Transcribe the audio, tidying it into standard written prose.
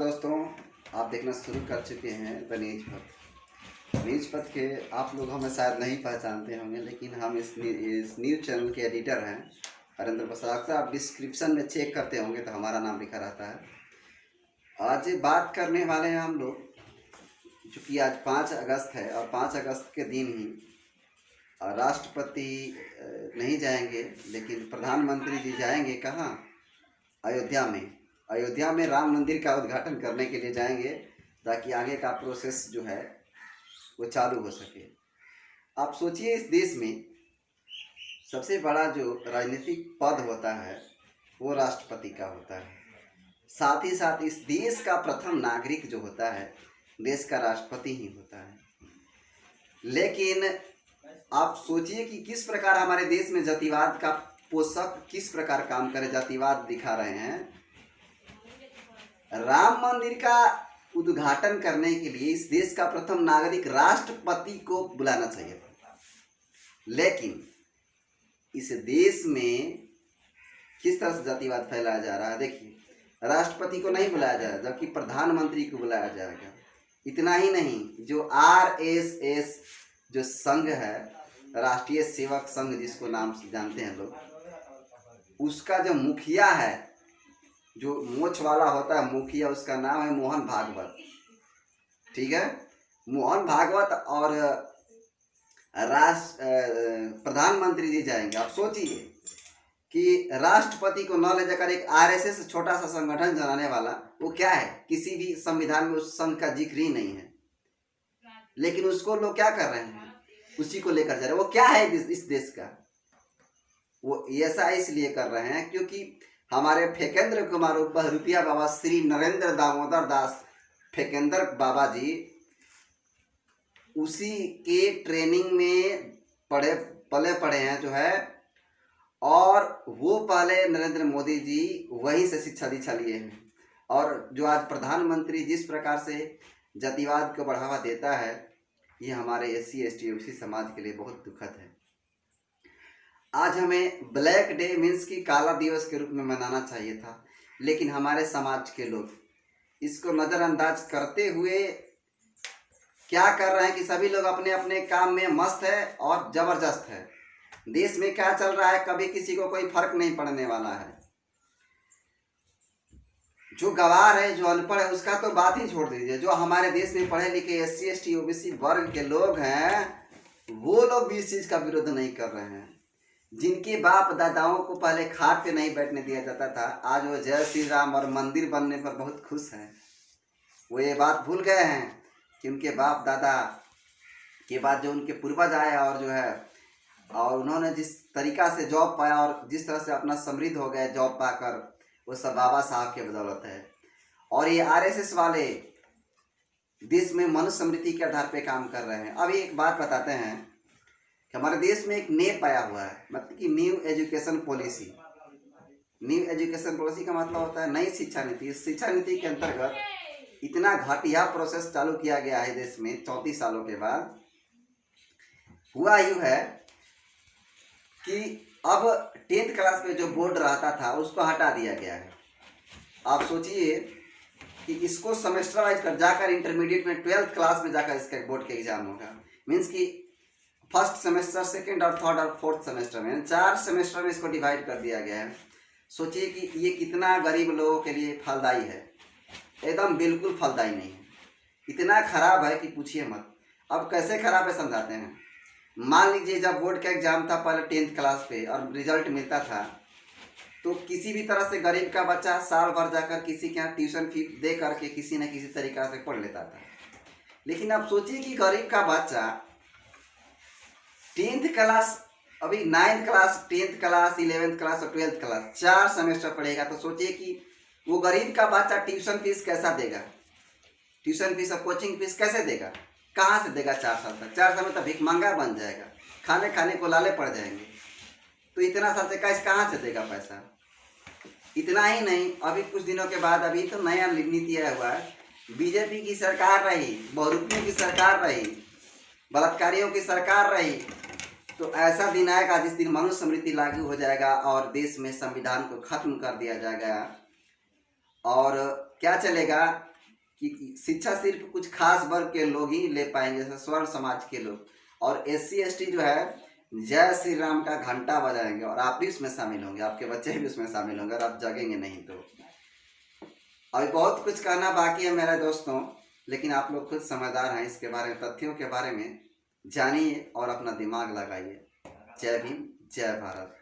दोस्तों, आप देखना शुरू कर चुके हैं द न्यूज पथ। न्यूज पथ के आप लोग हमें शायद नहीं पहचानते होंगे, लेकिन हम इस न्यूज चैनल के एडिटर हैं हरेंद्र प्रसाद। अक्सर आप डिस्क्रिप्शन में चेक करते होंगे तो हमारा नाम लिखा रहता है। आज बात करने वाले हैं हम लोग, चूँकि आज 5 अगस्त है और 5 अगस्त के दिन ही राष्ट्रपति नहीं जाएंगे, लेकिन प्रधानमंत्री जी जाएंगे। कहाँ? अयोध्या में। अयोध्या में राम मंदिर का उद्घाटन करने के लिए जाएंगे, ताकि आगे का प्रोसेस जो है वो चालू हो सके। आप सोचिए, इस देश में सबसे बड़ा जो राजनीतिक पद होता है वो राष्ट्रपति का होता है। साथ ही साथ इस देश का प्रथम नागरिक जो होता है, देश का राष्ट्रपति ही होता है। लेकिन आप सोचिए कि किस प्रकार हमारे देश में जातिवाद का पोषक किस प्रकार काम करे, जातिवाद दिखा रहे हैं। राम मंदिर का उद्घाटन करने के लिए इस देश का प्रथम नागरिक राष्ट्रपति को बुलाना चाहिए था, लेकिन इस देश में किस तरह से जातिवाद फैलाया जा रहा है। देखिए, राष्ट्रपति को नहीं बुलाया जा रहा, जबकि प्रधानमंत्री को बुलाया जाएगा। इतना ही नहीं, जो RSS जो संघ है, राष्ट्रीय सेवक संघ जिसको नाम से जानते हैं लोग, उसका जो मुखिया है, जो मोछ वाला होता है मुखिया, उसका नाम है मोहन भागवत। ठीक है, मोहन भागवत और प्रधानमंत्री जी जाएंगे। आप सोचिए कि राष्ट्रपति को न ले जाकर एक RSS छोटा सा संगठन चलाने वाला, वो क्या है, किसी भी संविधान में उस संघ का जिक्र ही नहीं है, लेकिन उसको लोग क्या कर रहे हैं, उसी को लेकर जा रहे हैं। वो क्या है इस देश का? वो ऐसा इसलिए कर रहे हैं क्योंकि हमारे फेकेंद्र कुमार बहरूपिया बाबा, श्री नरेंद्र दामोदर दास फेकेंद्र बाबा जी, उसी के ट्रेनिंग में पले हैं जो है, और वो पहले नरेंद्र मोदी जी वहीं से शिक्षा दीक्षा लिए हैं। और जो आज प्रधानमंत्री जिस प्रकार से जातिवाद को बढ़ावा देता है, ये हमारे SC ST OBC समाज के लिए बहुत दुखद है। आज हमें ब्लैक डे मीन्स की काला दिवस के रूप में मनाना चाहिए था, लेकिन हमारे समाज के लोग इसको नज़रअंदाज करते हुए क्या कर रहे हैं कि सभी लोग अपने अपने काम में मस्त है और ज़बरदस्त है। देश में क्या चल रहा है, कभी किसी को कोई फर्क नहीं पड़ने वाला है। जो गवार है, जो अनपढ़ है, उसका तो बात ही छोड़ दीजिए। जो हमारे देश में पढ़े लिखे SC ST OBC वर्ग के लोग हैं, वो लोग भी इस चीज़ का विरोध नहीं कर रहे हैं। जिनके बाप दादाओं को पहले खाट पे नहीं बैठने दिया जाता था, आज वो जय श्री राम और मंदिर बनने पर बहुत खुश हैं। वो ये बात भूल गए हैं कि उनके बाप दादा के बाद जो उनके पूर्वज आए और जो है, और उन्होंने जिस तरीका से जॉब पाया और जिस तरह से अपना समृद्ध हो गए जॉब पाकर, वो सब बाबा साहब के बदौलत है। और ये RSS वाले देश में मनुस्मृति के आधार पे काम कर रहे हैं। अभी एक बात बताते हैं कि हमारे देश में एक नेप आया हुआ है, मतलब कि new education policy. New education policy का मतलब होता है नई शिक्षा नीति। इस शिक्षा नीति के अंतर्गत इतना घटिया प्रोसेस चालू किया गया है देश में 34 सालों के बाद। हुआ यूँ है कि अब 10th क्लास में जो बोर्ड रहता था उसको हटा दिया गया है। आप सोचिए कि इसको सेमेस्टर वाइज कर जाकर इंटरमीडिएट में 12th क्लास में जाकर इसका बोर्ड के एग्जाम होगा। मीन्स कि फर्स्ट सेमेस्टर, सेकंड और थर्ड और फोर्थ सेमेस्टर में 4 सेमेस्टर में इसको डिवाइड कर दिया गया है। सोचिए कि ये कितना गरीब लोगों के लिए फलदायी है। एकदम बिल्कुल फलदायी नहीं है, इतना खराब है कि पूछिए मत। अब कैसे खराब है समझाते हैं। मान लीजिए, जब बोर्ड का एग्जाम था पहले 10th क्लास पे और रिजल्ट मिलता था, तो किसी भी तरह से गरीब का बच्चा साल भर जाकर किसी के यहाँ ट्यूशन फी दे करके किसी न किसी तरीका से पढ़ लेता था। लेकिन अब सोचिए कि गरीब का बच्चा 10th क्लास, अभी 9th class, 10th class, 11th class और 12th क्लास 4 सेमेस्टर पढ़ेगा। तो सोचिए कि वो गरीब का बच्चा ट्यूशन फीस कैसा देगा, ट्यूशन फीस और कोचिंग फीस कैसे देगा, कहाँ से देगा 4 साल तक। 4 साल में तो भिखमंगा बन जाएगा, खाने को लाले पड़ जाएंगे। तो इतना साल से कहाँ से देगा पैसा। इतना ही नहीं, अभी कुछ दिनों के बाद, अभी तो नया नीति आया हुआ है, BJP की सरकार रही, बहुरूपियों की सरकार रही, बलात्कारियों की सरकार रही, तो ऐसा दिन आएगा जिस दिन मनुस्मृति लागू हो जाएगा और देश में संविधान को खत्म कर दिया जाएगा। और क्या चलेगा कि शिक्षा सिर्फ कुछ खास वर्ग के लोग ही ले पाएंगे, जैसे स्वर्ण समाज के लोग। और SC ST जो है जय श्री राम का घंटा बजाएंगे और आप भी उसमें शामिल होंगे, आपके बच्चे भी उसमें शामिल होंगे और आप जगेंगे नहीं तो। अभी बहुत कुछ कहना बाकी है मेरे दोस्तों, लेकिन आप लोग खुद समझदार हैं, इसके बारे में तथ्यों के बारे में जानिए और अपना दिमाग लगाइए। जय भीम, जय भारत।